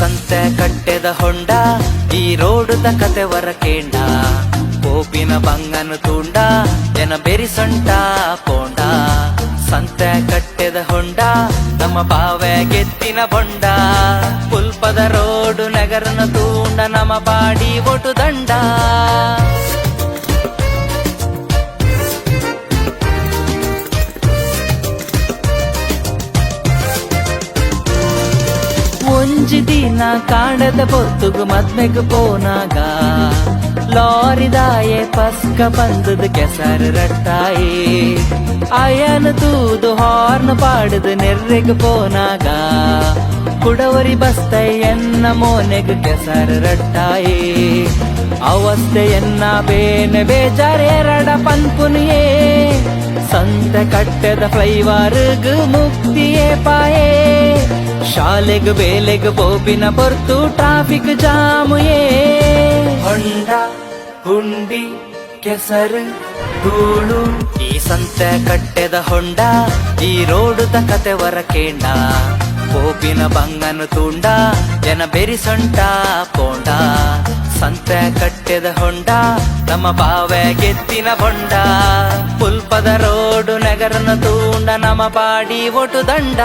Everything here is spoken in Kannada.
ಸಂತೆ ಕಟ್ಟೆದ ಹೊಂಡ ಈ ರೋಡುದ ಕತೆ ವರಕೇಂಡ ಕೋಪಿನ ಬಂಗನು ತೂಂಡ ಜನ ಬೆರಿಸೊಂಟ ಪೋಂಡ ಸಂತೆ ಕಟ್ಟೆದ ಹೊಂಡ ನಮ್ಮ ಬಾವೆ ಗೆತ್ತಿನ ಬೊಂಡ ಪುಲ್ಪದ ರೋಡು ನಗರನ ತೂಂಡ ನಮ್ಮ ಬಾಡಿ ಒಟು ದಂಡ ಒಂಜಿ ದಿನ ಕಾಂಡದ ಬೊತ್ತುಗು ಮದ್ಮೆಗು ಪೋನಾಗ ಲಾರಿದಾಯೆ ಪಸ್ಕ ಬಂದದ ಕೆಸರು ರಟ್ಟಾಯೆ ಅಯನು ತೂದು ಹಾರ್ನ್ ಪಾಡದು ನೆರ್ರೆಗು ಪೋನಾಗ ಕುಡವರಿ ಬಸ್ತೈ ಎನ್ನ ಮೋನೆಗು ಕೆಸರು ರಟ್ಟಾಯೆ ಅವಸ್ಥೆ ಎನ್ನ ಬೇನೆ ಬೇಜಾರ್ ಎರಡ ಪನ್ಪುನಿಯೇ ಸಂತೆ ಕಟ್ಟೆದ ಫ್ಲೈವಾರ್ಗು ಮುಕ್ತಿಯೇ ಪಾಯೇ ಶಾಲೆಗು ಬೇಲೆಗು ಬೋಬಿನ ಬೊರ್ತು ಟ್ರಾಫಿಕ್ ಜಾಮುಯೇ ಹೊಂಡ ಹುಂಡಿ ಕೆಸರು ಧೂಳು ಈ ಸಂತೆ ಕಟ್ಟೆದ ಹೊಂಡ ಈ ರೋಡುದ ಕತೆ ವರಕೇಂಡ ಬೋಬಿನ ಬಂಗನು ತೂಂಡ ಜನ ಬೆರಿಸೊಂಟ ಪೋಂಡ ಸಂತೆ ಕಟ್ಟೆದ ಹೊಂಡ ನಮ್ಮ ಬಾವೆ ಗೆತ್ತಿನ ಬೊಂಡ ಪುಲ್ಪದ ರೋಡು ನಗರನ ತೂಂಡ ನಮ್ಮ ಬಾಡಿ ಒಟು ದಂಡ